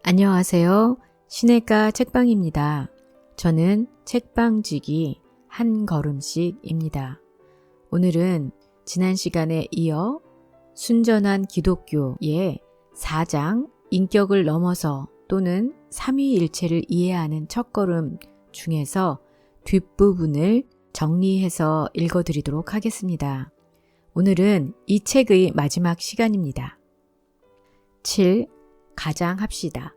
안녕하세요. 시내가 책방입니다. 저는 책방지기 한 걸음씩입니다. 오늘은 지난 시간에 이어 순전한 기독교의 4장 인격을 넘어서 또는 삼위일체를 이해하는 첫걸음 중에서 뒷부분을 정리해서 읽어드리도록 하겠습니다. 오늘은 이 책의 마지막 시간입니다. 7. 가장합시다.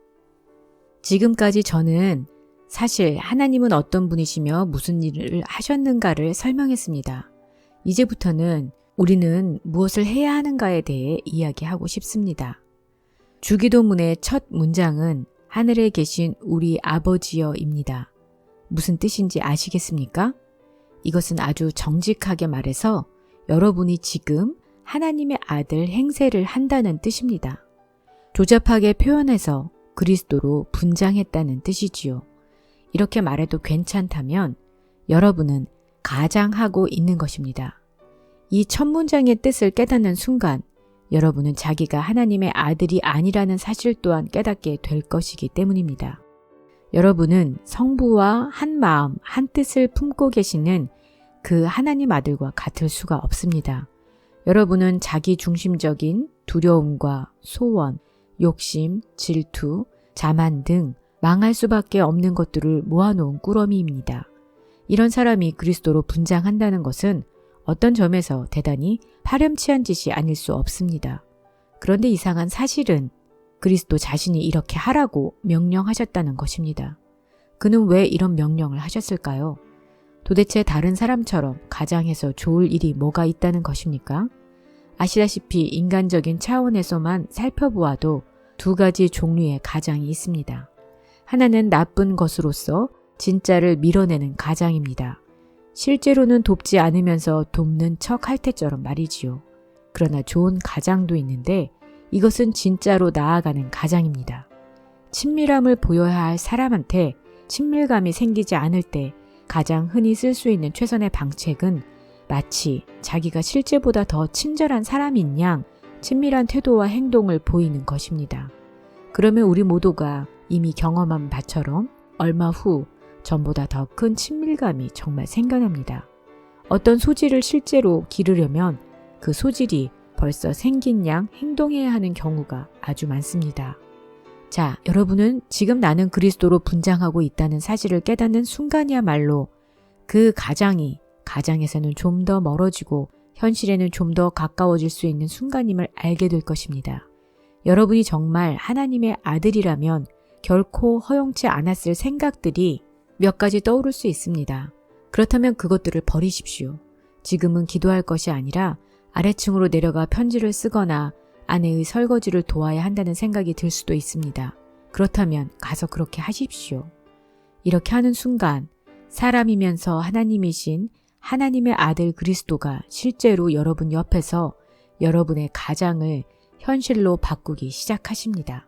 지금까지 저는 사실 하나님은 어떤 분이시며 무슨 일을 하셨는가를 설명했습니다. 이제부터는 우리는 무엇을 해야 하는가에 대해 이야기하고 싶습니다. 주기도문의 첫 문장은 하늘에 계신 우리 아버지여입니다. 무슨 뜻인지 아시겠습니까? 이것은 아주 정직하게 말해서 여러분이 지금 하나님의 아들 행세를 한다는 뜻입니다. 조잡하게 표현해서 그리스도로 분장했다는 뜻이지요. 이렇게 말해도 괜찮다면 여러분은 가장하고 있는 것입니다. 이 첫 문장의 뜻을 깨닫는 순간 여러분은 자기가 하나님의 아들이 아니라는 사실 또한 깨닫게 될 것이기 때문입니다. 여러분은 성부와 한 마음, 한 뜻을 품고 계시는 그 하나님 아들과 같을 수가 없습니다. 여러분은 자기 중심적인 두려움과 소원, 욕심, 질투, 자만 등 망할 수밖에 없는 것들을 모아놓은 꾸러미입니다. 이런 사람이 그리스도로 분장한다는 것은 어떤 점에서 대단히 파렴치한 짓이 아닐 수 없습니다. 그런데 이상한 사실은 그리스도 자신이 이렇게 하라고 명령하셨다는 것입니다. 그는 왜 이런 명령을 하셨을까요? 도대체 다른 사람처럼 가장해서 좋을 일이 뭐가 있다는 것입니까? 아시다시피 인간적인 차원에서만 살펴보아도 두 가지 종류의 가장이 있습니다. 하나는 나쁜 것으로서 진짜를 밀어내는 가장입니다. 실제로는 돕지 않으면서 돕는 척 할 때처럼 말이지요. 그러나 좋은 가장도 있는데 이것은 진짜로 나아가는 가장입니다. 친밀함을 보여야 할 사람한테 친밀감이 생기지 않을 때 가장 흔히 쓸 수 있는 최선의 방책은 마치 자기가 실제보다 더 친절한 사람인 양 친밀한 태도와 행동을 보이는 것입니다. 그러면 우리 모두가 이미 경험한 바처럼 얼마 후 전보다 더 큰 친밀감이 정말 생겨납니다. 어떤 소질을 실제로 기르려면 그 소질이 벌써 생긴 양 행동해야 하는 경우가 아주 많습니다. 자, 여러분은 지금 나는 그리스도로 분장하고 있다는 사실을 깨닫는 순간이야말로 그 가장에서는 좀 더 멀어지고 현실에는 좀 더 가까워질 수 있는 순간임을 알게 될 것입니다. 여러분이 정말 하나님의 아들이라면 결코 허용치 않았을 생각들이 몇 가지 떠오를 수 있습니다. 그렇다면 그것들을 버리십시오. 지금은 기도할 것이 아니라 아래층으로 내려가 편지를 쓰거나 아내의 설거지를 도와야 한다는 생각이 들 수도 있습니다. 그렇다면 가서 그렇게 하십시오. 이렇게 하는 순간 사람이면서 하나님이신 하나님의 아들 그리스도가 실제로 여러분 옆에서 여러분의 가장을 현실로 바꾸기 시작하십니다.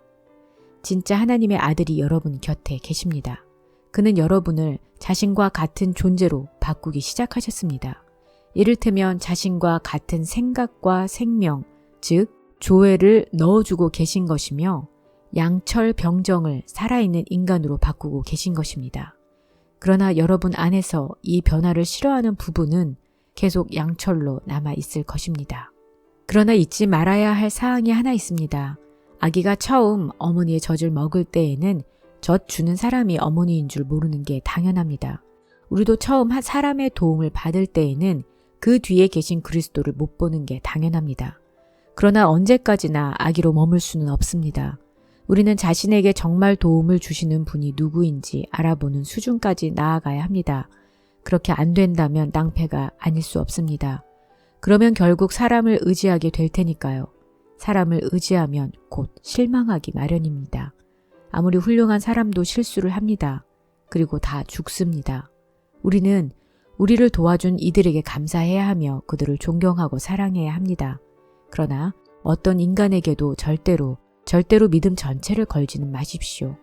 진짜 하나님의 아들이 여러분 곁에 계십니다. 그는 여러분을 자신과 같은 존재로 바꾸기 시작하셨습니다. 이를테면 자신과 같은 생각과 생명, 즉 조회를 넣어주고 계신 것이며 양철병정을 살아있는 인간으로 바꾸고 계신 것입니다. 그러나 여러분 안에서 이 변화를 싫어하는 부분은 계속 양철로 남아있을 것입니다. 그러나 잊지 말아야 할 사항이 하나 있습니다. 아기가 처음 어머니의 젖을 먹을 때에는 젖 주는 사람이 어머니인 줄 모르는 게 당연합니다. 우리도 처음 사람의 도움을 받을 때에는 그 뒤에 계신 그리스도를 못 보는 게 당연합니다. 그러나 언제까지나 아기로 머물 수는 없습니다. 우리는 자신에게 정말 도움을 주시는 분이 누구인지 알아보는 수준까지 나아가야 합니다. 그렇게 안 된다면 낭패가 아닐 수 없습니다. 그러면 결국 사람을 의지하게 될 테니까요. 사람을 의지하면 곧 실망하기 마련입니다. 아무리 훌륭한 사람도 실수를 합니다. 그리고 다 죽습니다. 우리는 우리를 도와준 이들에게 감사해야 하며 그들을 존경하고 사랑해야 합니다. 그러나 어떤 인간에게도 절대로 믿음 전체를 걸지는 마십시오.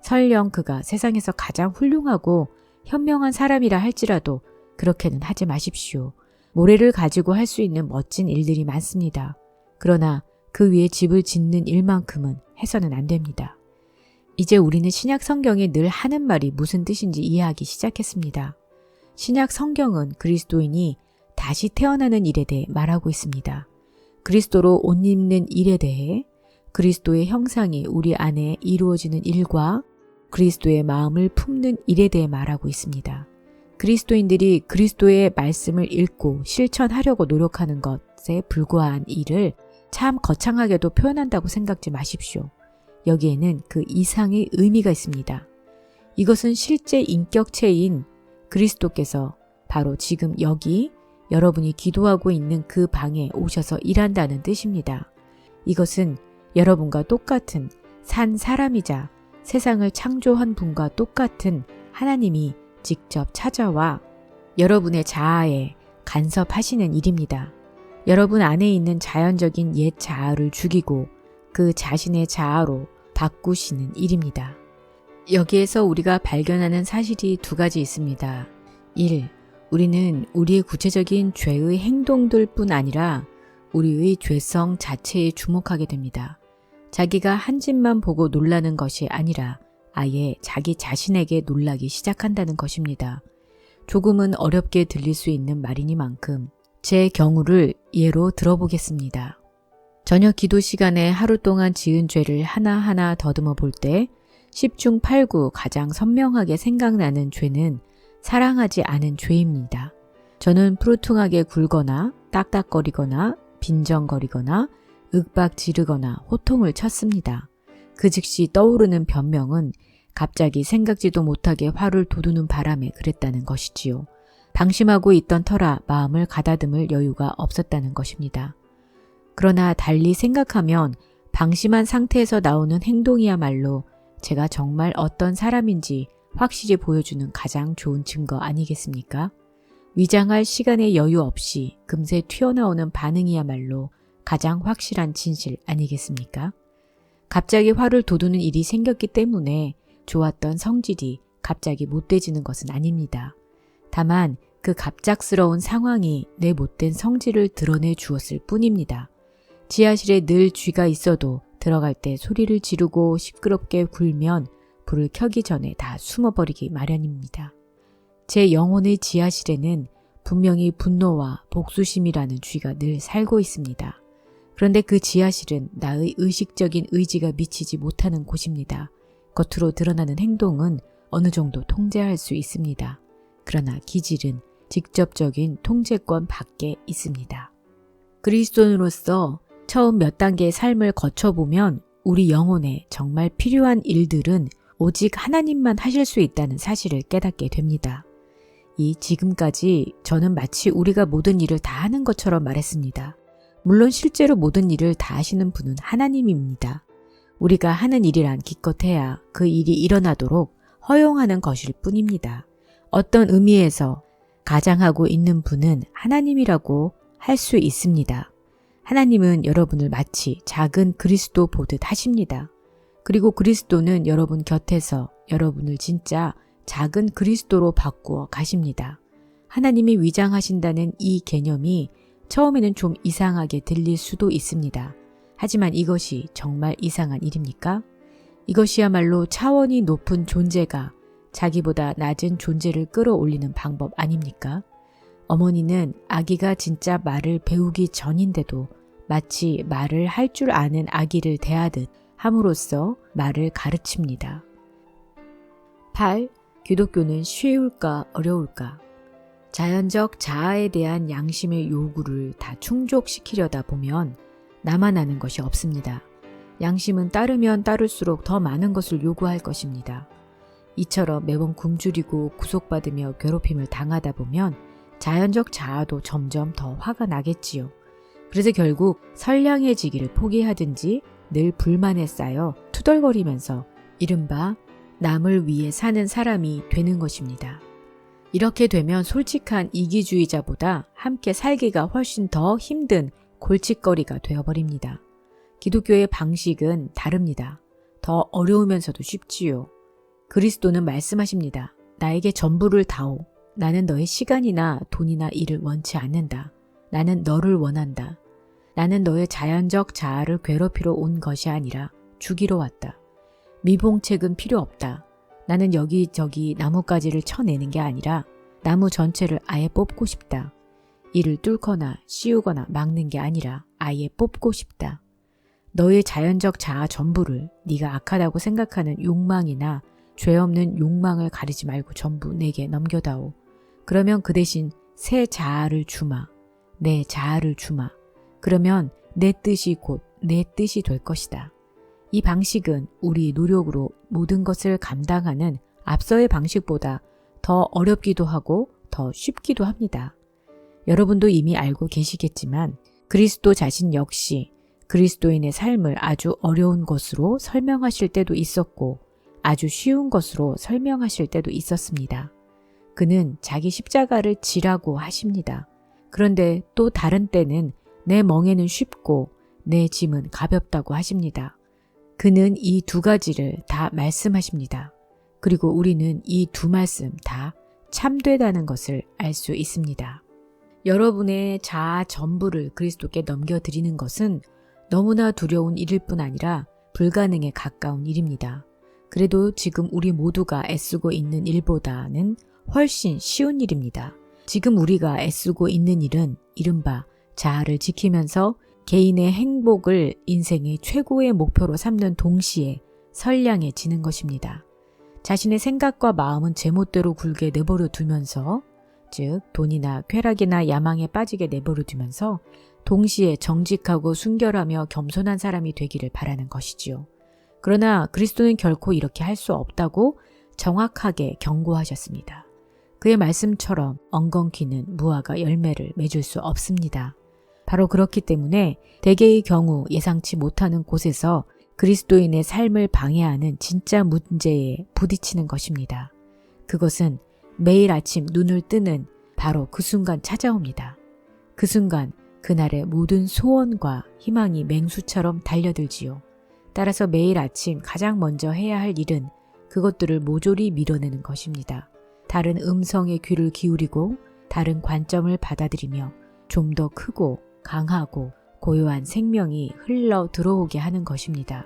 설령 그가 세상에서 가장 훌륭하고 현명한 사람이라 할지라도 그렇게는 하지 마십시오. 모래를 가지고 할 수 있는 멋진 일들이 많습니다. 그러나 그 위에 집을 짓는 일만큼은 해서는 안 됩니다. 이제 우리는 신약 성경에 늘 하는 말이 무슨 뜻인지 이해하기 시작했습니다. 신약 성경은 그리스도인이 다시 태어나는 일에 대해 말하고 있습니다. 그리스도로 옷 입는 일에 대해, 그리스도의 형상이 우리 안에 이루어지는 일과 그리스도의 마음을 품는 일에 대해 말하고 있습니다. 그리스도인들이 그리스도의 말씀을 읽고 실천하려고 노력하는 것에 불과한 일을 참 거창하게도 표현한다고 생각지 마십시오. 여기에는 그 이상의 의미가 있습니다. 이것은 실제 인격체인 그리스도께서 바로 지금 여기 여러분이 기도하고 있는 그 방에 오셔서 일한다는 뜻입니다. 이것은 여러분과 똑같은 산 사람이자 세상을 창조한 분과 똑같은 하나님이 직접 찾아와 여러분의 자아에 간섭하시는 일입니다. 여러분 안에 있는 자연적인 옛 자아를 죽이고 그 자신의 자아로 바꾸시는 일입니다. 여기에서 우리가 발견하는 사실이 두 가지 있습니다. 1. 우리는 우리의 구체적인 죄의 행동들 뿐 아니라 우리의 죄성 자체에 주목하게 됩니다. 자기가 한 짓만 보고 놀라는 것이 아니라 아예 자기 자신에게 놀라기 시작한다는 것입니다. 조금은 어렵게 들릴 수 있는 말이니만큼 제 경우를 예로 들어보겠습니다. 저녁 기도 시간에 하루 동안 지은 죄를 하나하나 더듬어 볼 때 10중 8구 가장 선명하게 생각나는 죄는 사랑하지 않은 죄입니다. 저는 푸르퉁하게 굴거나 딱딱거리거나 빈정거리거나 윽박 지르거나 호통을 쳤습니다. 그 즉시 떠오르는 변명은 갑자기 생각지도 못하게 화를 돋우는 바람에 그랬다는 것이지요. 방심하고 있던 터라 마음을 가다듬을 여유가 없었다는 것입니다. 그러나 달리 생각하면 방심한 상태에서 나오는 행동이야말로 제가 정말 어떤 사람인지 확실히 보여주는 가장 좋은 증거 아니겠습니까? 위장할 시간의 여유 없이 금세 튀어나오는 반응이야말로 가장 확실한 진실 아니겠습니까? 갑자기 화를 돋우는 일이 생겼기 때문에 좋았던 성질이 갑자기 못돼지는 것은 아닙니다. 다만 그 갑작스러운 상황이 내 못된 성질을 드러내 주었을 뿐입니다. 지하실에 늘 쥐가 있어도 들어갈 때 소리를 지르고 시끄럽게 굴면 불을 켜기 전에 다 숨어버리기 마련입니다. 제 영혼의 지하실에는 분명히 분노와 복수심이라는 쥐가 늘 살고 있습니다. 그런데 그 지하실은 나의 의식적인 의지가 미치지 못하는 곳입니다. 겉으로 드러나는 행동은 어느 정도 통제할 수 있습니다. 그러나 기질은 직접적인 통제권 밖에 있습니다. 그리스도인으로서 처음 몇 단계의 삶을 거쳐보면 우리 영혼에 정말 필요한 일들은 오직 하나님만 하실 수 있다는 사실을 깨닫게 됩니다. 지금까지 저는 마치 우리가 모든 일을 다 하는 것처럼 말했습니다. 물론 실제로 모든 일을 다 하시는 분은 하나님입니다. 우리가 하는 일이란 기껏해야 그 일이 일어나도록 허용하는 것일 뿐입니다. 어떤 의미에서 가장하고 있는 분은 하나님이라고 할 수 있습니다. 하나님은 여러분을 마치 작은 그리스도 보듯 하십니다. 그리고 그리스도는 여러분 곁에서 여러분을 진짜 작은 그리스도로 바꾸어 가십니다. 하나님이 위장하신다는 이 개념이 처음에는 좀 이상하게 들릴 수도 있습니다. 하지만 이것이 정말 이상한 일입니까? 이것이야말로 차원이 높은 존재가 자기보다 낮은 존재를 끌어올리는 방법 아닙니까? 어머니는 아기가 진짜 말을 배우기 전인데도 마치 말을 할 줄 아는 아기를 대하듯 함으로써 말을 가르칩니다. 8. 기독교는 쉬울까 어려울까? 자연적 자아에 대한 양심의 요구를 다 충족시키려다 보면 나만 아는 것이 없습니다. 양심은 따르면 따를수록 더 많은 것을 요구할 것입니다. 이처럼 매번 굶주리고 구속받으며 괴롭힘을 당하다 보면 자연적 자아도 점점 더 화가 나겠지요. 그래서 결국 선량해지기를 포기하든지 늘 불만에 쌓여 투덜거리면서 이른바 남을 위해 사는 사람이 되는 것입니다. 이렇게 되면 솔직한 이기주의자보다 함께 살기가 훨씬 더 힘든 골칫거리가 되어버립니다. 기독교의 방식은 다릅니다. 더 어려우면서도 쉽지요. 그리스도는 말씀하십니다. 나에게 전부를 다오. 나는 너의 시간이나 돈이나 일을 원치 않는다. 나는 너를 원한다. 나는 너의 자연적 자아를 괴롭히러 온 것이 아니라 죽이러 왔다. 미봉책은 필요 없다. 나는 여기저기 나뭇가지를 쳐내는 게 아니라 나무 전체를 아예 뽑고 싶다. 이를 뚫거나 씌우거나 막는 게 아니라 아예 뽑고 싶다. 너의 자연적 자아 전부를 네가 악하다고 생각하는 욕망이나 죄 없는 욕망을 가리지 말고 전부 내게 넘겨다오. 그러면 그 대신 새 자아를 주마. 내 자아를 주마. 그러면 내 뜻이 곧 내 뜻이 될 것이다. 이 방식은 우리 노력으로 모든 것을 감당하는 앞서의 방식보다 더 어렵기도 하고 더 쉽기도 합니다. 여러분도 이미 알고 계시겠지만 그리스도 자신 역시 그리스도인의 삶을 아주 어려운 것으로 설명하실 때도 있었고 아주 쉬운 것으로 설명하실 때도 있었습니다. 그는 자기 십자가를 지라고 하십니다. 그런데 또 다른 때는 내 멍에는 쉽고 내 짐은 가볍다고 하십니다. 그는 이 두 가지를 다 말씀하십니다. 그리고 우리는 이 두 말씀 다 참되다는 것을 알 수 있습니다. 여러분의 자아 전부를 그리스도께 넘겨드리는 것은 너무나 두려운 일일 뿐 아니라 불가능에 가까운 일입니다. 그래도 지금 우리 모두가 애쓰고 있는 일보다는 훨씬 쉬운 일입니다. 지금 우리가 애쓰고 있는 일은 이른바 자아를 지키면서 개인의 행복을 인생의 최고의 목표로 삼는 동시에 선량해지는 것입니다. 자신의 생각과 마음은 제멋대로 굴게 내버려 두면서 즉 돈이나 쾌락이나 야망에 빠지게 내버려 두면서 동시에 정직하고 순결하며 겸손한 사람이 되기를 바라는 것이지요. 그러나 그리스도는 결코 이렇게 할 수 없다고 정확하게 경고하셨습니다. 그의 말씀처럼 엉겅퀴는 무화과 열매를 맺을 수 없습니다. 바로 그렇기 때문에 대개의 경우 예상치 못하는 곳에서 그리스도인의 삶을 방해하는 진짜 문제에 부딪히는 것입니다. 그것은 매일 아침 눈을 뜨는 바로 그 순간 찾아옵니다. 그 순간 그날의 모든 소원과 희망이 맹수처럼 달려들지요. 따라서 매일 아침 가장 먼저 해야 할 일은 그것들을 모조리 밀어내는 것입니다. 다른 음성에 귀를 기울이고 다른 관점을 받아들이며 좀 더 크고 강하고 고요한 생명이 흘러 들어오게 하는 것입니다.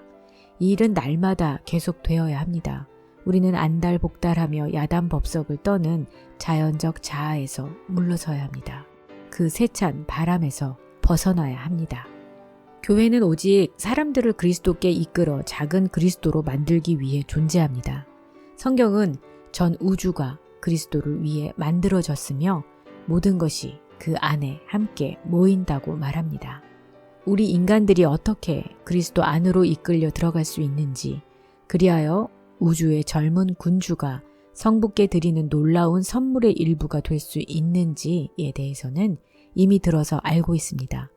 이 일은 날마다 계속되어야 합니다. 우리는 안달복달하며 야단법석을 떠는 자연적 자아에서 물러서야 합니다. 그 세찬 바람에서 벗어나야 합니다. 교회는 오직 사람들을 그리스도께 이끌어 작은 그리스도로 만들기 위해 존재합니다. 성경은 전 우주가 그리스도를 위해 만들어졌으며 모든 것이 그 안에 함께 모인다고 말합니다. 우리 인간들이 어떻게 그리스도 안으로 이끌려 들어갈 수 있는지, 그리하여 우주의 젊은 군주가 성부께 드리는 놀라운 선물의 일부가 될 수 있는지에 대해서는 이미 들어서 알고 있습니다.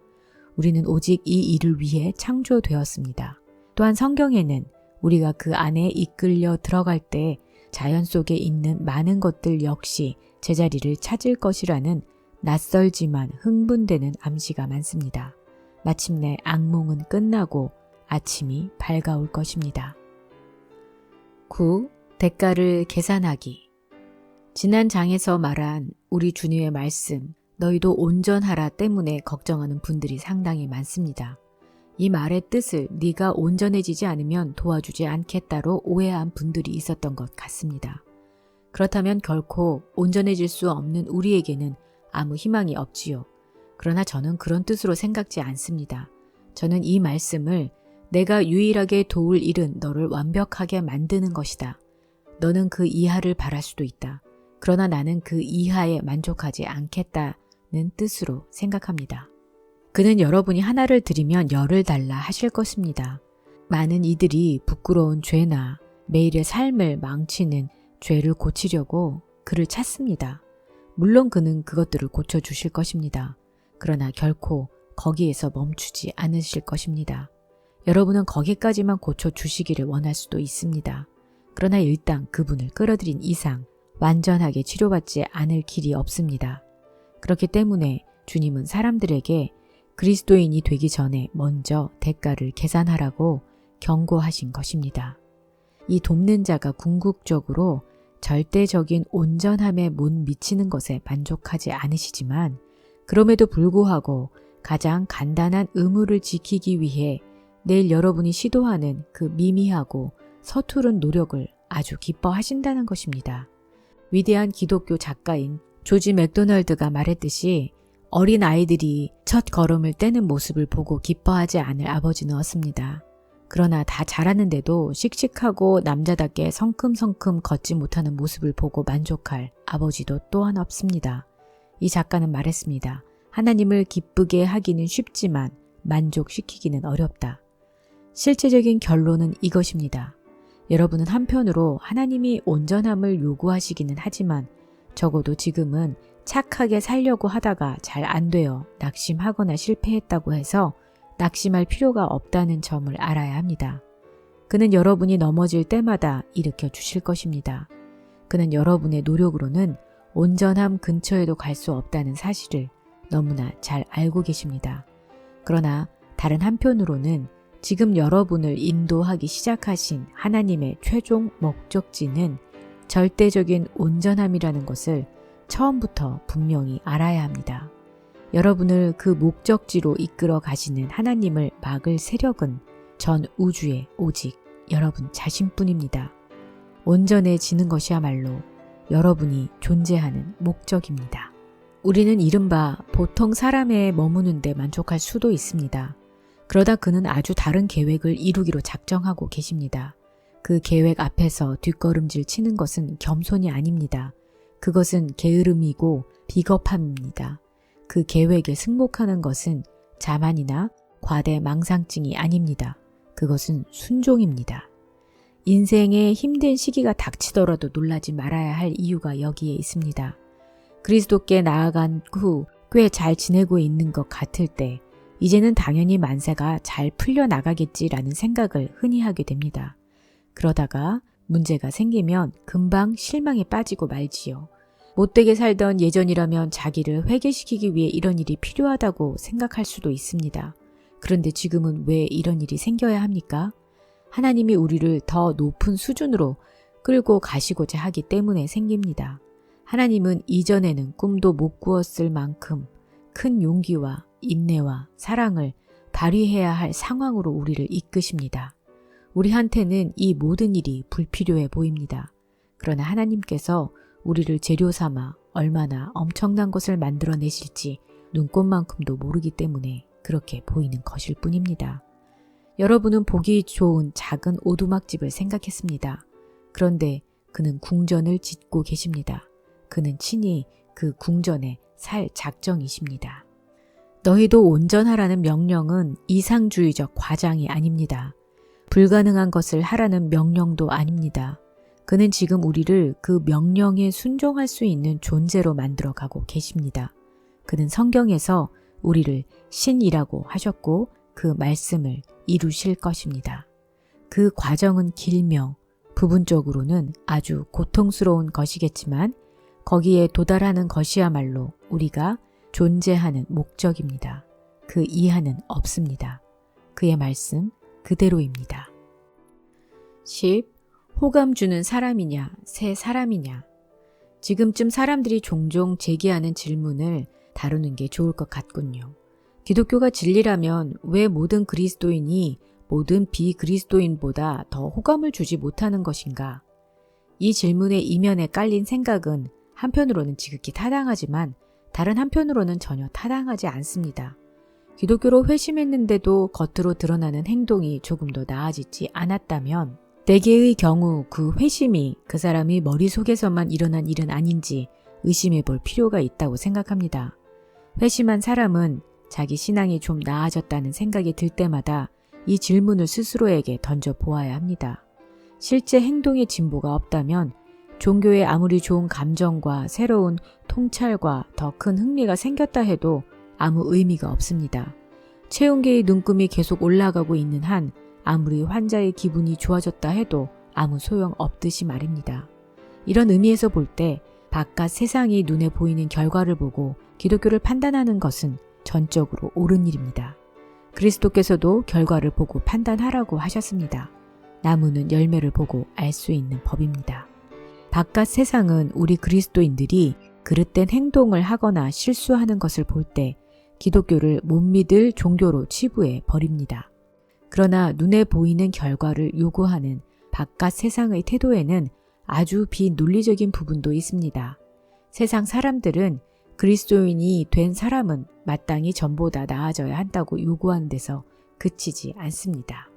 우리는 오직 이 일을 위해 창조되었습니다. 또한 성경에는 우리가 그 안에 이끌려 들어갈 때 자연 속에 있는 많은 것들 역시 제자리를 찾을 것이라는 낯설지만 흥분되는 암시가 많습니다. 마침내 악몽은 끝나고 아침이 밝아올 것입니다. 9. 대가를 계산하기. 지난 장에서 말한 우리 주님의 말씀, 너희도 온전하라 때문에 걱정하는 분들이 상당히 많습니다. 이 말의 뜻을 네가 온전해지지 않으면 도와주지 않겠다로 오해한 분들이 있었던 것 같습니다. 그렇다면 결코 온전해질 수 없는 우리에게는 아무 희망이 없지요. 그러나 저는 그런 뜻으로 생각지 않습니다. 저는 이 말씀을 내가 유일하게 도울 일은 너를 완벽하게 만드는 것이다. 너는 그 이하를 바랄 수도 있다. 그러나 나는 그 이하에 만족하지 않겠다는 뜻으로 생각합니다. 그는 여러분이 하나를 드리면 열을 달라 하실 것입니다. 많은 이들이 부끄러운 죄나 매일의 삶을 망치는 죄를 고치려고 그를 찾습니다. 물론 그는 그것들을 고쳐주실 것입니다. 그러나 결코 거기에서 멈추지 않으실 것입니다. 여러분은 거기까지만 고쳐주시기를 원할 수도 있습니다. 그러나 일단 그분을 끌어들인 이상 완전하게 치료받지 않을 길이 없습니다. 그렇기 때문에 주님은 사람들에게 그리스도인이 되기 전에 먼저 대가를 계산하라고 경고하신 것입니다. 이 돕는 자가 궁극적으로 절대적인 온전함에 못 미치는 것에 만족하지 않으시지만 그럼에도 불구하고 가장 간단한 의무를 지키기 위해 내일 여러분이 시도하는 그 미미하고 서투른 노력을 아주 기뻐하신다는 것입니다. 위대한 기독교 작가인 조지 맥도널드가 말했듯이 어린 아이들이 첫 걸음을 떼는 모습을 보고 기뻐하지 않을 아버지는 없습니다. 그러나 다 자라는데도 씩씩하고 남자답게 성큼성큼 걷지 못하는 모습을 보고 만족할 아버지도 또한 없습니다. 이 작가는 말했습니다. 하나님을 기쁘게 하기는 쉽지만 만족시키기는 어렵다. 실제적인 결론은 이것입니다. 여러분은 한편으로 하나님이 온전함을 요구하시기는 하지만 적어도 지금은 착하게 살려고 하다가 잘 안 되어 낙심하거나 실패했다고 해서 낙심할 필요가 없다는 점을 알아야 합니다. 그는 여러분이 넘어질 때마다 일으켜 주실 것입니다. 그는 여러분의 노력으로는 온전함 근처에도 갈 수 없다는 사실을 너무나 잘 알고 계십니다. 그러나 다른 한편으로는 지금 여러분을 인도하기 시작하신 하나님의 최종 목적지는 절대적인 온전함이라는 것을 처음부터 분명히 알아야 합니다. 여러분을 그 목적지로 이끌어 가시는 하나님을 막을 세력은 전 우주에 오직 여러분 자신뿐입니다. 온전해지는 것이야말로 여러분이 존재하는 목적입니다. 우리는 이른바 보통 사람에 머무는 데 만족할 수도 있습니다. 그러다 그는 아주 다른 계획을 이루기로 작정하고 계십니다. 그 계획 앞에서 뒷걸음질 치는 것은 겸손이 아닙니다. 그것은 게으름이고 비겁함입니다. 그 계획에 승복하는 것은 자만이나 과대 망상증이 아닙니다. 그것은 순종입니다. 인생의 힘든 시기가 닥치더라도 놀라지 말아야 할 이유가 여기에 있습니다. 그리스도께 나아간 후 꽤 잘 지내고 있는 것 같을 때 이제는 당연히 만세가 잘 풀려나가겠지라는 생각을 흔히 하게 됩니다. 그러다가 문제가 생기면 금방 실망에 빠지고 말지요. 못되게 살던 예전이라면 자기를 회개시키기 위해 이런 일이 필요하다고 생각할 수도 있습니다. 그런데 지금은 왜 이런 일이 생겨야 합니까? 하나님이 우리를 더 높은 수준으로 끌고 가시고자 하기 때문에 생깁니다. 하나님은 이전에는 꿈도 못 꾸었을 만큼 큰 용기와 인내와 사랑을 발휘해야 할 상황으로 우리를 이끄십니다. 우리한테는 이 모든 일이 불필요해 보입니다. 그러나 하나님께서 우리를 재료 삼아 얼마나 엄청난 것을 만들어내실지 눈꽃만큼도 모르기 때문에 그렇게 보이는 것일 뿐입니다. 여러분은 보기 좋은 작은 오두막집을 생각했습니다. 그런데 그는 궁전을 짓고 계십니다. 그는 친히 그 궁전에 살 작정이십니다. 너희도 온전하라는 명령은 이상주의적 과장이 아닙니다. 불가능한 것을 하라는 명령도 아닙니다. 그는 지금 우리를 그 명령에 순종할 수 있는 존재로 만들어가고 계십니다. 그는 성경에서 우리를 신이라고 하셨고 그 말씀을 이루실 것입니다. 그 과정은 길며 부분적으로는 아주 고통스러운 것이겠지만 거기에 도달하는 것이야말로 우리가 존재하는 목적입니다. 그 이하는 없습니다. 그의 말씀 그대로입니다. 10. 호감 주는 사람이냐, 새 사람이냐. 지금쯤 사람들이 종종 제기하는 질문을 다루는 게 좋을 것 같군요. 기독교가 진리라면 왜 모든 그리스도인이 모든 비그리스도인보다 더 호감을 주지 못하는 것인가? 이 질문의 이면에 깔린 생각은 한편으로는 지극히 타당하지만 다른 한편으로는 전혀 타당하지 않습니다. 기독교로 회심했는데도 겉으로 드러나는 행동이 조금 더 나아지지 않았다면 대개의 경우 그 회심이 그 사람이 머릿속에서만 일어난 일은 아닌지 의심해 볼 필요가 있다고 생각합니다. 회심한 사람은 자기 신앙이 좀 나아졌다는 생각이 들 때마다 이 질문을 스스로에게 던져 보아야 합니다. 실제 행동의 진보가 없다면 종교에 아무리 좋은 감정과 새로운 통찰과 더 큰 흥미가 생겼다 해도 아무 의미가 없습니다. 체온계의 눈금이 계속 올라가고 있는 한 아무리 환자의 기분이 좋아졌다 해도 아무 소용 없듯이 말입니다. 이런 의미에서 볼 때 바깥 세상이 눈에 보이는 결과를 보고 기독교를 판단하는 것은 전적으로 옳은 일입니다. 그리스도께서도 결과를 보고 판단하라고 하셨습니다. 나무는 열매를 보고 알 수 있는 법입니다. 바깥 세상은 우리 그리스도인들이 그릇된 행동을 하거나 실수하는 것을 볼 때 기독교를 못 믿을 종교로 치부해 버립니다. 그러나 눈에 보이는 결과를 요구하는 바깥 세상의 태도에는 아주 비논리적인 부분도 있습니다. 세상 사람들은 그리스도인이 된 사람은 마땅히 전보다 나아져야 한다고 요구하는 데서 그치지 않습니다.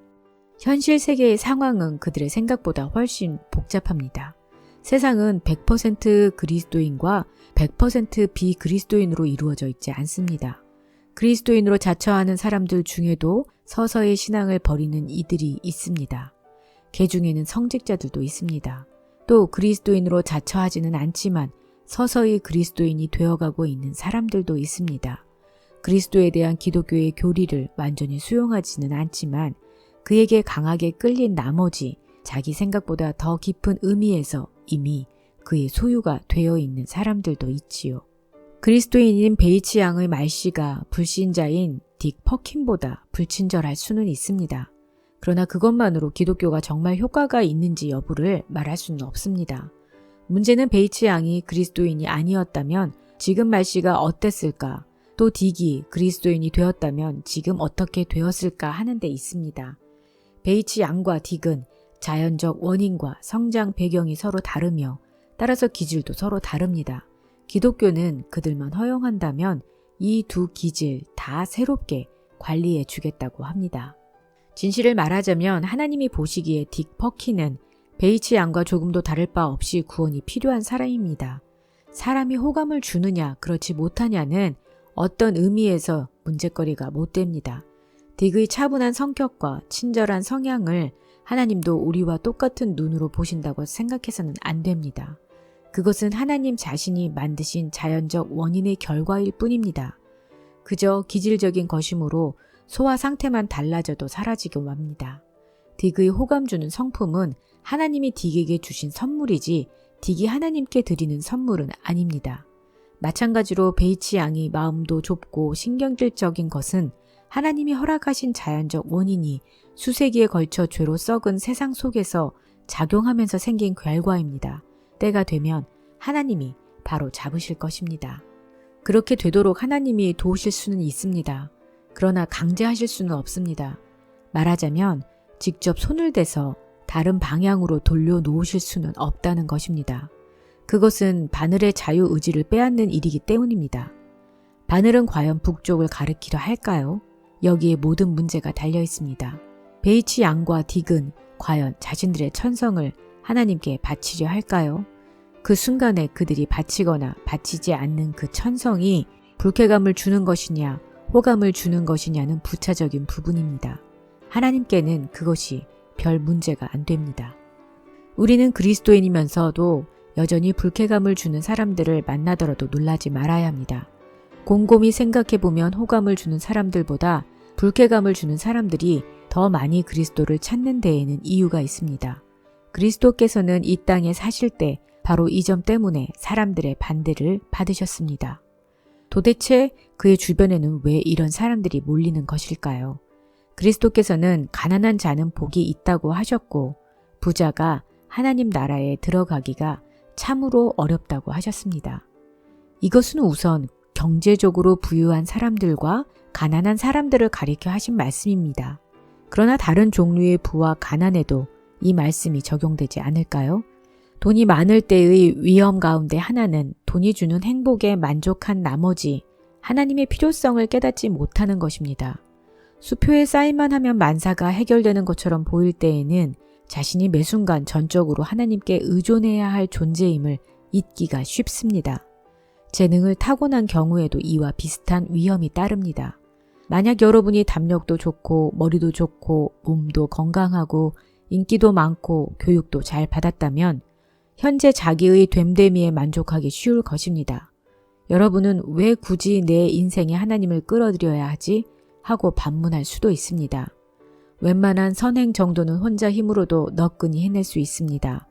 현실 세계의 상황은 그들의 생각보다 훨씬 복잡합니다. 세상은 100% 그리스도인과 100% 비그리스도인으로 이루어져 있지 않습니다. 그리스도인으로 자처하는 사람들 중에도 서서히 신앙을 버리는 이들이 있습니다. 개 중에는 성직자들도 있습니다. 또 그리스도인으로 자처하지는 않지만 서서히 그리스도인이 되어가고 있는 사람들도 있습니다. 그리스도에 대한 기독교의 교리를 완전히 수용하지는 않지만 그에게 강하게 끌린 나머지 자기 생각보다 더 깊은 의미에서 이미 그의 소유가 되어 있는 사람들도 있지요. 그리스도인인 베이츠 양의 말씨가 불신자인 딕 퍼킨보다 불친절할 수는 있습니다. 그러나 그것만으로 기독교가 정말 효과가 있는지 여부를 말할 수는 없습니다. 문제는 베이츠 양이 그리스도인이 아니었다면 지금 말씨가 어땠을까? 또 딕이 그리스도인이 되었다면 지금 어떻게 되었을까 하는 데 있습니다. 베이츠 양과 딕은 자연적 원인과 성장 배경이 서로 다르며 따라서 기질도 서로 다릅니다. 기독교는 그들만 허용한다면 이 두 기질 다 새롭게 관리해 주겠다고 합니다. 진실을 말하자면 하나님이 보시기에 딕 퍼킨은 베이츠 양과 조금도 다를 바 없이 구원이 필요한 사람입니다. 사람이 호감을 주느냐 그렇지 못하냐는 어떤 의미에서 문제거리가 못 됩니다. 딕의 차분한 성격과 친절한 성향을 하나님도 우리와 똑같은 눈으로 보신다고 생각해서는 안 됩니다. 그것은 하나님 자신이 만드신 자연적 원인의 결과일 뿐입니다. 그저 기질적인 것이므로 소화 상태만 달라져도 사라지고 맙니다. 딕의 호감 주는 성품은 하나님이 딕에게 주신 선물이지 딕이 하나님께 드리는 선물은 아닙니다. 마찬가지로 베이츠 양이 마음도 좁고 신경질적인 것은 하나님이 허락하신 자연적 원인이 수세기에 걸쳐 죄로 썩은 세상 속에서 작용하면서 생긴 결과입니다. 때가 되면 하나님이 바로 잡으실 것입니다. 그렇게 되도록 하나님이 도우실 수는 있습니다. 그러나 강제하실 수는 없습니다. 말하자면 직접 손을 대서 다른 방향으로 돌려놓으실 수는 없다는 것입니다. 그것은 바늘의 자유의지를 빼앗는 일이기 때문입니다. 바늘은 과연 북쪽을 가리키려 할까요? 여기에 모든 문제가 달려 있습니다. 베이츠 양과 딕은 과연 자신들의 천성을 하나님께 바치려 할까요? 그 순간에 그들이 바치거나 바치지 않는 그 천성이 불쾌감을 주는 것이냐 호감을 주는 것이냐는 부차적인 부분입니다. 하나님께는 그것이 별 문제가 안 됩니다. 우리는 그리스도인이면서도 여전히 불쾌감을 주는 사람들을 만나더라도 놀라지 말아야 합니다. 곰곰이 생각해보면 호감을 주는 사람들보다 불쾌감을 주는 사람들이 더 많이 그리스도를 찾는 데에는 이유가 있습니다. 그리스도께서는 이 땅에 사실 때 바로 이 점 때문에 사람들의 반대를 받으셨습니다. 도대체 그의 주변에는 왜 이런 사람들이 몰리는 것일까요? 그리스도께서는 가난한 자는 복이 있다고 하셨고 부자가 하나님 나라에 들어가기가 참으로 어렵다고 하셨습니다. 이것은 우선 경제적으로 부유한 사람들과 가난한 사람들을 가리켜 하신 말씀입니다. 그러나 다른 종류의 부와 가난에도 이 말씀이 적용되지 않을까요? 돈이 많을 때의 위험 가운데 하나는 돈이 주는 행복에 만족한 나머지 하나님의 필요성을 깨닫지 못하는 것입니다. 수표에 쌓이만 하면 만사가 해결되는 것처럼 보일 때에는 자신이 매 순간 전적으로 하나님께 의존해야 할 존재임을 잊기가 쉽습니다. 재능을 타고난 경우에도 이와 비슷한 위험이 따릅니다. 만약 여러분이 담력도 좋고 머리도 좋고 몸도 건강하고 인기도 많고 교육도 잘 받았다면 현재 자기의 됨됨이에 만족하기 쉬울 것입니다. 여러분은 왜 굳이 내 인생에 하나님을 끌어들여야 하지? 하고 반문할 수도 있습니다. 웬만한 선행 정도는 혼자 힘으로도 너끈히 해낼 수 있습니다.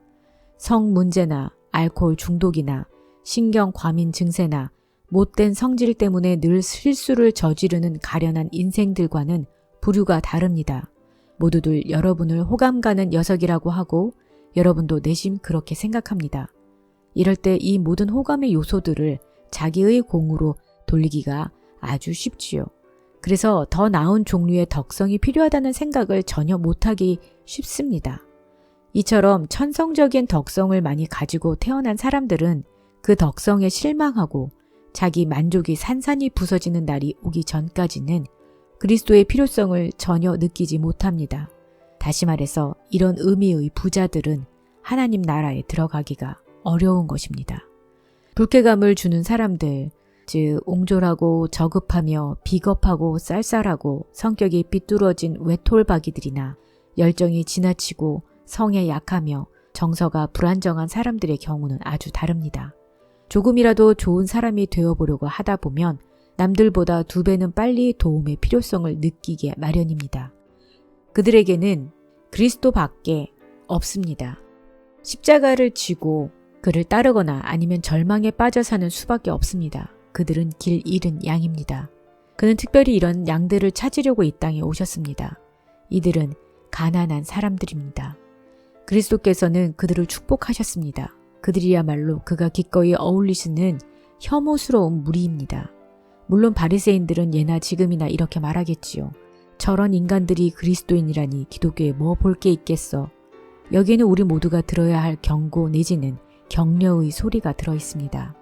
성 문제나 알코올 중독이나 신경 과민 증세나 못된 성질 때문에 늘 실수를 저지르는 가련한 인생들과는 부류가 다릅니다. 모두들 여러분을 호감 가는 녀석이라고 하고 여러분도 내심 그렇게 생각합니다. 이럴 때 이 모든 호감의 요소들을 자기의 공으로 돌리기가 아주 쉽지요. 그래서 더 나은 종류의 덕성이 필요하다는 생각을 전혀 못하기 쉽습니다. 이처럼 천성적인 덕성을 많이 가지고 태어난 사람들은 그 덕성에 실망하고 자기 만족이 산산이 부서지는 날이 오기 전까지는 그리스도의 필요성을 전혀 느끼지 못합니다. 다시 말해서 이런 의미의 부자들은 하나님 나라에 들어가기가 어려운 것입니다. 불쾌감을 주는 사람들, 즉 옹졸하고 저급하며 비겁하고 쌀쌀하고 성격이 삐뚤어진 외톨박이들이나 열정이 지나치고 성에 약하며 정서가 불안정한 사람들의 경우는 아주 다릅니다. 조금이라도 좋은 사람이 되어보려고 하다 보면 남들보다 2배는 빨리 도움의 필요성을 느끼게 마련입니다. 그들에게는 그리스도 밖에 없습니다. 십자가를 지고 그를 따르거나 아니면 절망에 빠져 사는 수밖에 없습니다. 그들은 길 잃은 양입니다. 그는 특별히 이런 양들을 찾으려고 이 땅에 오셨습니다. 이들은 가난한 사람들입니다. 그리스도께서는 그들을 축복하셨습니다. 그들이야말로 그가 기꺼이 어울리시는 혐오스러운 무리입니다. 물론 바리새인들은 예나 지금이나 이렇게 말하겠지요. 저런 인간들이 그리스도인이라니 기독교에 뭐 볼 게 있겠어. 여기에는 우리 모두가 들어야 할 경고 내지는 격려의 소리가 들어있습니다.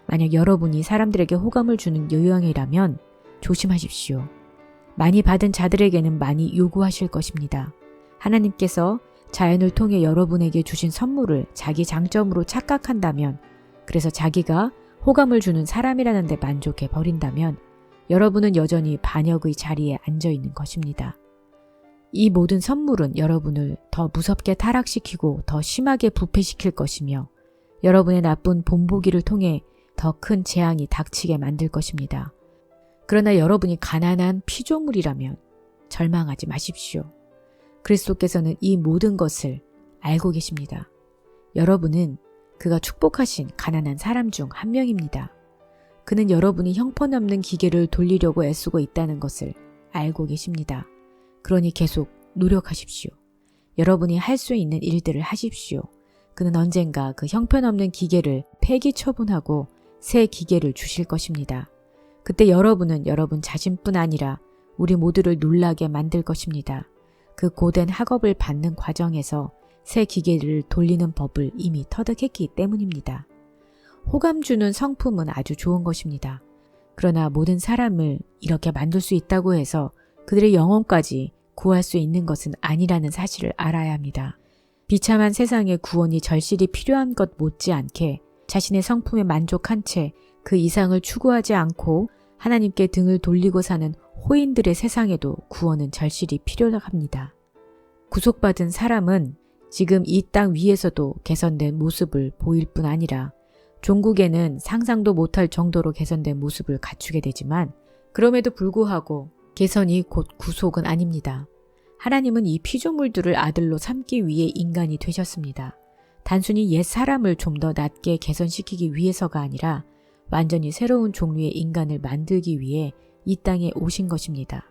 만약 여러분이 사람들에게 호감을 주는 요양이라면 조심하십시오. 많이 받은 자들에게는 많이 요구하실 것입니다. 하나님께서 자연을 통해 여러분에게 주신 선물을 자기 장점으로 착각한다면, 그래서 자기가 호감을 주는 사람이라는 데 만족해 버린다면 여러분은 여전히 반역의 자리에 앉아 있는 것입니다. 이 모든 선물은 여러분을 더 무섭게 타락시키고 더 심하게 부패시킬 것이며 여러분의 나쁜 본보기를 통해 더 큰 재앙이 닥치게 만들 것입니다. 그러나 여러분이 가난한 피조물이라면 절망하지 마십시오. 그리스도께서는 이 모든 것을 알고 계십니다. 여러분은 그가 축복하신 가난한 사람 중 한 명입니다. 그는 여러분이 형편없는 기계를 돌리려고 애쓰고 있다는 것을 알고 계십니다. 그러니 계속 노력하십시오. 여러분이 할 수 있는 일들을 하십시오. 그는 언젠가 그 형편없는 기계를 폐기 처분하고 새 기계를 주실 것입니다. 그때 여러분은 여러분 자신뿐 아니라 우리 모두를 놀라게 만들 것입니다. 그 고된 학업을 받는 과정에서 새 기계를 돌리는 법을 이미 터득했기 때문입니다. 호감 주는 성품은 아주 좋은 것입니다. 그러나 모든 사람을 이렇게 만들 수 있다고 해서 그들의 영혼까지 구할 수 있는 것은 아니라는 사실을 알아야 합니다. 비참한 세상에 구원이 절실히 필요한 것 못지않게 자신의 성품에 만족한 채 그 이상을 추구하지 않고 하나님께 등을 돌리고 사는 호인들의 세상에도 구원은 절실히 필요합니다. 구속받은 사람은 지금 이 땅 위에서도 개선된 모습을 보일 뿐 아니라 종국에는 상상도 못할 정도로 개선된 모습을 갖추게 되지만 그럼에도 불구하고 개선이 곧 구속은 아닙니다. 하나님은 이 피조물들을 아들로 삼기 위해 인간이 되셨습니다. 단순히 옛 사람을 좀 더 낮게 개선시키기 위해서가 아니라 완전히 새로운 종류의 인간을 만들기 위해 이 땅에 오신 것입니다.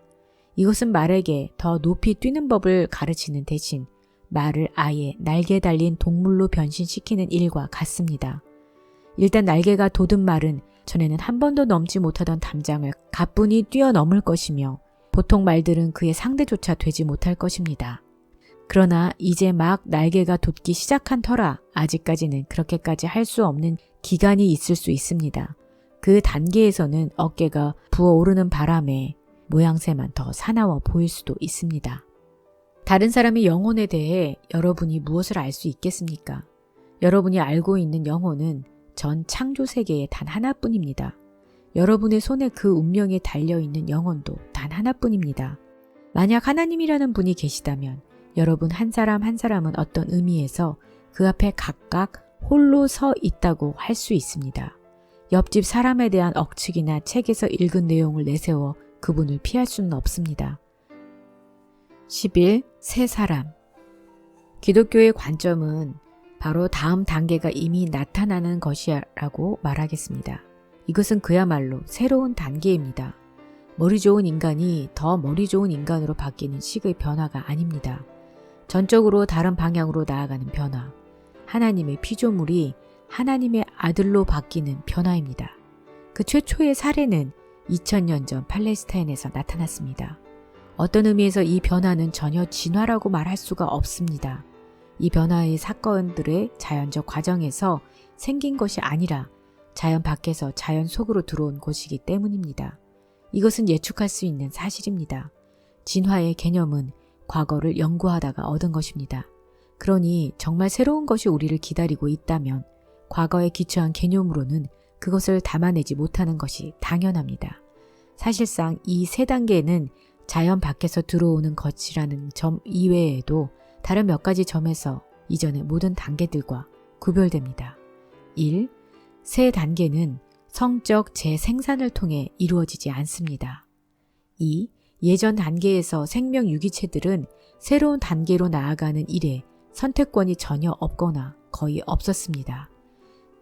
이것은 말에게 더 높이 뛰는 법을 가르치는 대신 말을 아예 날개 달린 동물로 변신시키는 일과 같습니다. 일단 날개가 돋은 말은 전에는 한 번도 넘지 못하던 담장을 가뿐히 뛰어넘을 것이며 보통 말들은 그의 상대조차 되지 못할 것입니다. 그러나 이제 막 날개가 돋기 시작한 터라 아직까지는 그렇게까지 할 수 없는 기간이 있을 수 있습니다. 그 단계에서는 어깨가 부어오르는 바람에 모양새만 더 사나워 보일 수도 있습니다. 다른 사람의 영혼에 대해 여러분이 무엇을 알 수 있겠습니까? 여러분이 알고 있는 영혼은 전 창조 세계의 단 하나뿐입니다. 여러분의 손에 그 운명이 달려있는 영혼도 단 하나뿐입니다. 만약 하나님이라는 분이 계시다면 여러분 한 사람 한 사람은 어떤 의미에서 그 앞에 각각 홀로 서 있다고 할 수 있습니다. 옆집 사람에 대한 억측이나 책에서 읽은 내용을 내세워 그분을 피할 수는 없습니다. 11. 새 사람. 기독교의 관점은 바로 다음 단계가 이미 나타나는 것이라고 말하겠습니다. 이것은 그야말로 새로운 단계입니다. 머리 좋은 인간이 더 머리 좋은 인간으로 바뀌는 식의 변화가 아닙니다. 전적으로 다른 방향으로 나아가는 변화. 하나님의 피조물이 하나님의 아들로 바뀌는 변화입니다. 그 최초의 사례는 2000년 전 팔레스타인에서 나타났습니다. 어떤 의미에서 이 변화는 전혀 진화라고 말할 수가 없습니다. 이 변화의 사건들의 자연적 과정에서 생긴 것이 아니라 자연 밖에서 자연 속으로 들어온 것이기 때문입니다. 이것은 예측할 수 있는 사실입니다. 진화의 개념은 과거를 연구하다가 얻은 것입니다. 그러니 정말 새로운 것이 우리를 기다리고 있다면 과거에 기초한 개념으로는 그것을 담아내지 못하는 것이 당연합니다. 사실상 이 세 단계는 자연 밖에서 들어오는 것이라는 점 이외에도 다른 몇 가지 점에서 이전의 모든 단계들과 구별됩니다. 1. 세 단계는 성적 재생산을 통해 이루어지지 않습니다. 2. 예전 단계에서 생명 유기체들은 새로운 단계로 나아가는 일에 선택권이 전혀 없거나 거의 없었습니다.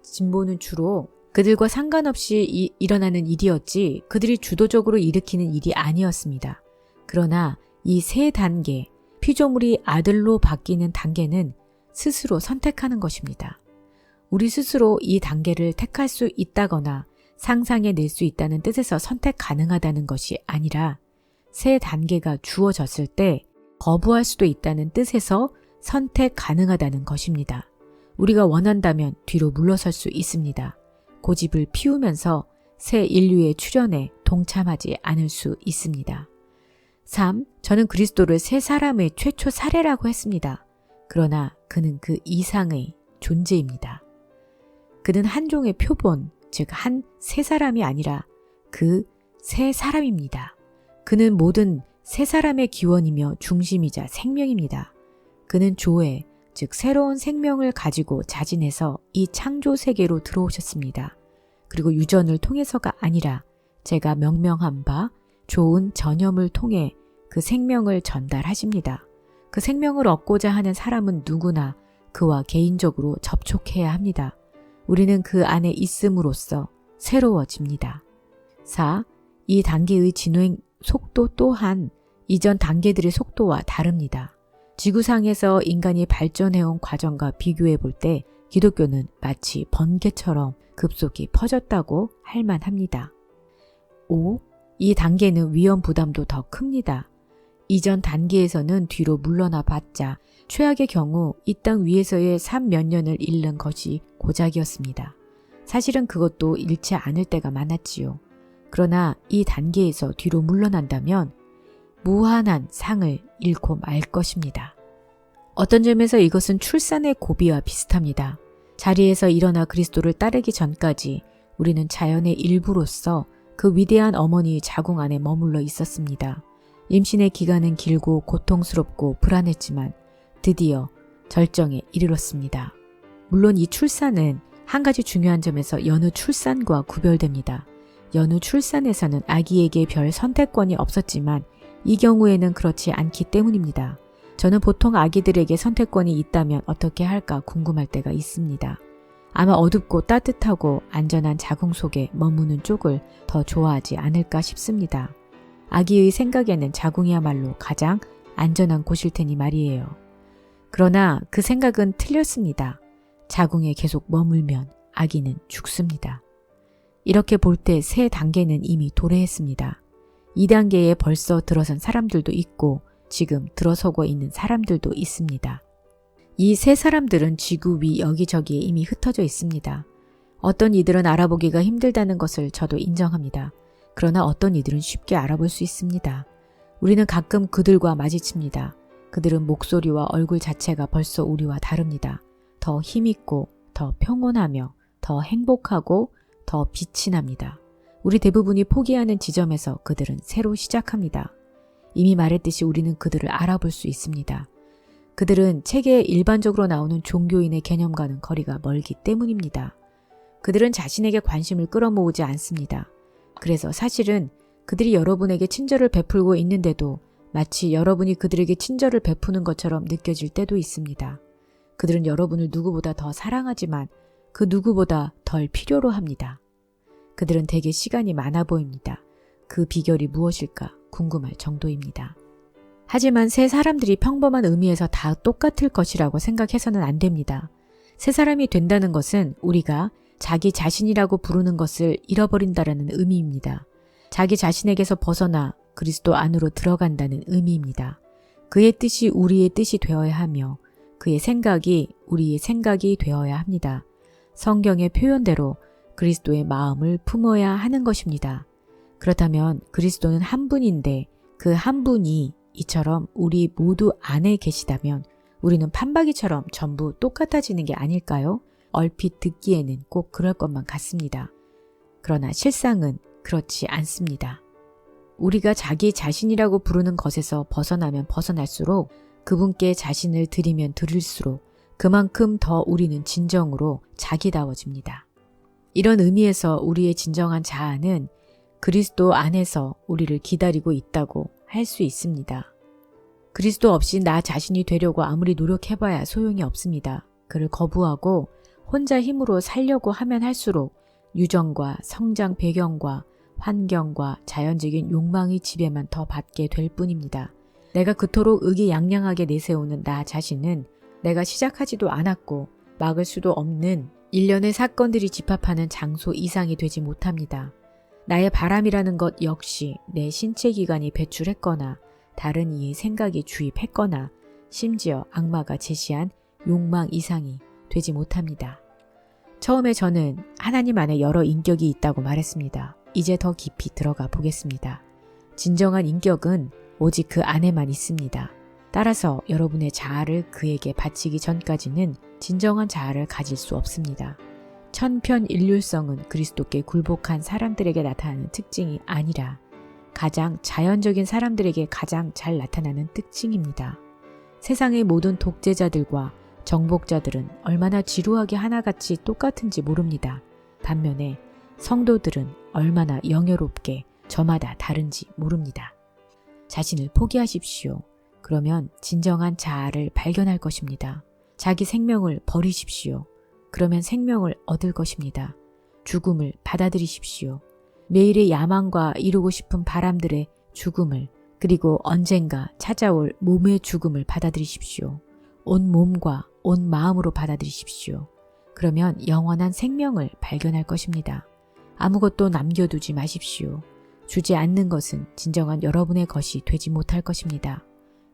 진보는 주로 그들과 상관없이 일어나는 일이었지 그들이 주도적으로 일으키는 일이 아니었습니다. 그러나 이 세 단계, 피조물이 아들로 바뀌는 단계는 스스로 선택하는 것입니다. 우리 스스로 이 단계를 택할 수 있다거나 상상해낼 수 있다는 뜻에서 선택 가능하다는 것이 아니라 세 단계가 주어졌을 때 거부할 수도 있다는 뜻에서 선택 가능하다는 것입니다. 우리가 원한다면 뒤로 물러설 수 있습니다. 고집을 피우면서 새 인류의 출현에 동참하지 않을 수 있습니다. 3. 저는 그리스도를 새 사람의 최초 사례라고 했습니다. 그러나 그는 그 이상의 존재입니다. 그는 한 종의 표본, 즉 한 새 사람이 아니라 그 새 사람입니다. 그는 모든 새 사람의 기원이며 중심이자 생명입니다. 그는 조회, 즉 새로운 생명을 가지고 자진해서 이 창조 세계로 들어오셨습니다. 그리고 유전을 통해서가 아니라 제가 명명한 바 좋은 전염을 통해 그 생명을 전달하십니다. 그 생명을 얻고자 하는 사람은 누구나 그와 개인적으로 접촉해야 합니다. 우리는 그 안에 있음으로써 새로워집니다. 4. 이 단계의 진행 속도 또한 이전 단계들의 속도와 다릅니다. 지구상에서 인간이 발전해온 과정과 비교해 볼 때 기독교는 마치 번개처럼 급속히 퍼졌다고 할 만합니다. 5. 이 단계는 위험 부담도 더 큽니다. 이전 단계에서는 뒤로 물러나 봤자 최악의 경우 이 땅 위에서의 3몇 년을 잃는 것이 고작이었습니다. 사실은 그것도 잃지 않을 때가 많았지요. 그러나 이 단계에서 뒤로 물러난다면 무한한 상을 잃고 말 것입니다. 어떤 점에서 이것은 출산의 고비와 비슷합니다. 자리에서 일어나 그리스도를 따르기 전까지 우리는 자연의 일부로서 그 위대한 어머니의 자궁 안에 머물러 있었습니다. 임신의 기간은 길고 고통스럽고 불안했지만 드디어 절정에 이르렀습니다. 물론 이 출산은 한 가지 중요한 점에서 여느 출산과 구별됩니다. 여느 출산에서는 아기에게 별 선택권이 없었지만 이 경우에는 그렇지 않기 때문입니다. 저는 보통 아기들에게 선택권이 있다면 어떻게 할까 궁금할 때가 있습니다. 아마 어둡고 따뜻하고 안전한 자궁 속에 머무는 쪽을 더 좋아하지 않을까 싶습니다. 아기의 생각에는 자궁이야말로 가장 안전한 곳일 테니 말이에요. 그러나 그 생각은 틀렸습니다. 자궁에 계속 머물면 아기는 죽습니다. 이렇게 볼 때 세 단계는 이미 도래했습니다. 2단계에 벌써 들어선 사람들도 있고 지금 들어서고 있는 사람들도 있습니다. 이 세 사람들은 지구 위 여기저기에 이미 흩어져 있습니다. 어떤 이들은 알아보기가 힘들다는 것을 저도 인정합니다. 그러나 어떤 이들은 쉽게 알아볼 수 있습니다. 우리는 가끔 그들과 마주칩니다. 그들은 목소리와 얼굴 자체가 벌써 우리와 다릅니다. 더 힘있고 더 평온하며 더 행복하고 더 빛이 납니다. 우리 대부분이 포기하는 지점에서 그들은 새로 시작합니다. 이미 말했듯이 우리는 그들을 알아볼 수 있습니다. 그들은 책에 일반적으로 나오는 종교인의 개념과는 거리가 멀기 때문입니다. 그들은 자신에게 관심을 끌어모으지 않습니다. 그래서 사실은 그들이 여러분에게 친절을 베풀고 있는데도 마치 여러분이 그들에게 친절을 베푸는 것처럼 느껴질 때도 있습니다. 그들은 여러분을 누구보다 더 사랑하지만 그 누구보다 덜 필요로 합니다. 그들은 되게 시간이 많아 보입니다. 그 비결이 무엇일까 궁금할 정도입니다. 하지만 세 사람들이 평범한 의미에서 다 똑같을 것이라고 생각해서는 안 됩니다. 세 사람이 된다는 것은 우리가 자기 자신이라고 부르는 것을 잃어버린다라는 의미입니다. 자기 자신에게서 벗어나 그리스도 안으로 들어간다는 의미입니다. 그의 뜻이 우리의 뜻이 되어야 하며 그의 생각이 우리의 생각이 되어야 합니다. 성경의 표현대로 그리스도의 마음을 품어야 하는 것입니다. 그렇다면 그리스도는 한 분인데 그 한 분이 이처럼 우리 모두 안에 계시다면 우리는 판박이처럼 전부 똑같아지는 게 아닐까요? 얼핏 듣기에는 꼭 그럴 것만 같습니다. 그러나 실상은 그렇지 않습니다. 우리가 자기 자신이라고 부르는 것에서 벗어나면 벗어날수록 그분께 자신을 드리면 드릴수록 그만큼 더 우리는 진정으로 자기다워집니다. 이런 의미에서 우리의 진정한 자아는 그리스도 안에서 우리를 기다리고 있다고 할 수 있습니다. 그리스도 없이 나 자신이 되려고 아무리 노력해봐야 소용이 없습니다. 그를 거부하고 혼자 힘으로 살려고 하면 할수록 유전과 성장 배경과 환경과 자연적인 욕망의 지배만 더 받게 될 뿐입니다. 내가 그토록 의기양양하게 내세우는 나 자신은 내가 시작하지도 않았고 막을 수도 없는 일련의 사건들이 집합하는 장소 이상이 되지 못합니다. 나의 바람이라는 것 역시 내 신체 기관이 배출했거나 다른 이의 생각이 주입했거나 심지어 악마가 제시한 욕망 이상이 되지 못합니다. 처음에 저는 하나님 안에 여러 인격이 있다고 말했습니다. 이제 더 깊이 들어가 보겠습니다. 진정한 인격은 오직 그 안에만 있습니다. 따라서 여러분의 자아를 그에게 바치기 전까지는 진정한 자아를 가질 수 없습니다. 천편일률성은 그리스도께 굴복한 사람들에게 나타나는 특징이 아니라 가장 자연적인 사람들에게 가장 잘 나타나는 특징입니다. 세상의 모든 독재자들과 정복자들은 얼마나 지루하게 하나같이 똑같은지 모릅니다. 반면에 성도들은 얼마나 영예롭게 저마다 다른지 모릅니다. 자신을 포기하십시오. 그러면 진정한 자아를 발견할 것입니다. 자기 생명을 버리십시오. 그러면 생명을 얻을 것입니다. 죽음을 받아들이십시오. 매일의 야망과 이루고 싶은 바람들의 죽음을 그리고 언젠가 찾아올 몸의 죽음을 받아들이십시오. 온 몸과 온 마음으로 받아들이십시오. 그러면 영원한 생명을 발견할 것입니다. 아무것도 남겨두지 마십시오. 주지 않는 것은 진정한 여러분의 것이 되지 못할 것입니다.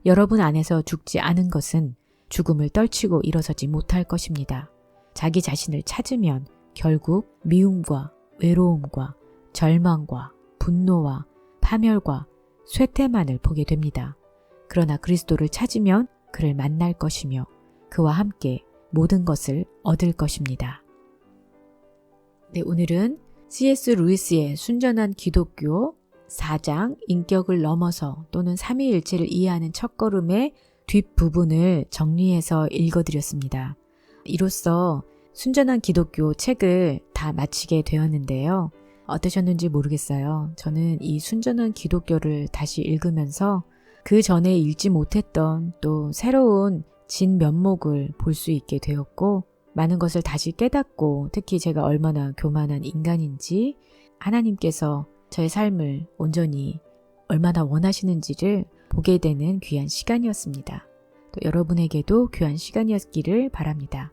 여러분 안에서 죽지 않은 것은 죽음을 떨치고 일어서지 못할 것입니다. 자기 자신을 찾으면 결국 미움과 외로움과 절망과 분노와 파멸과 쇠퇴만을 보게 됩니다. 그러나 그리스도를 찾으면 그를 만날 것이며 그와 함께 모든 것을 얻을 것입니다. 네, 오늘은 C.S. 루이스의 순전한 기독교 4장 인격을 넘어서 또는 삼위일체를 이해하는 첫걸음의 뒷부분을 정리해서 읽어드렸습니다. 이로써 순전한 기독교 책을 다 마치게 되었는데요. 어떠셨는지 모르겠어요. 저는 이 순전한 기독교를 다시 읽으면서 그 전에 읽지 못했던 또 새로운 진면목을 볼 수 있게 되었고 많은 것을 다시 깨닫고 특히 제가 얼마나 교만한 인간인지 하나님께서 저의 삶을 온전히 얼마나 원하시는지를 보게 되는 귀한 시간이었습니다. 또 여러분에게도 귀한 시간이었기를 바랍니다.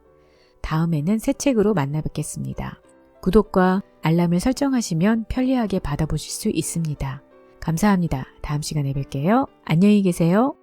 다음에는 새 책으로 만나 뵙겠습니다. 구독과 알람을 설정하시면 편리하게 받아보실 수 있습니다. 감사합니다. 다음 시간에 뵐게요. 안녕히 계세요.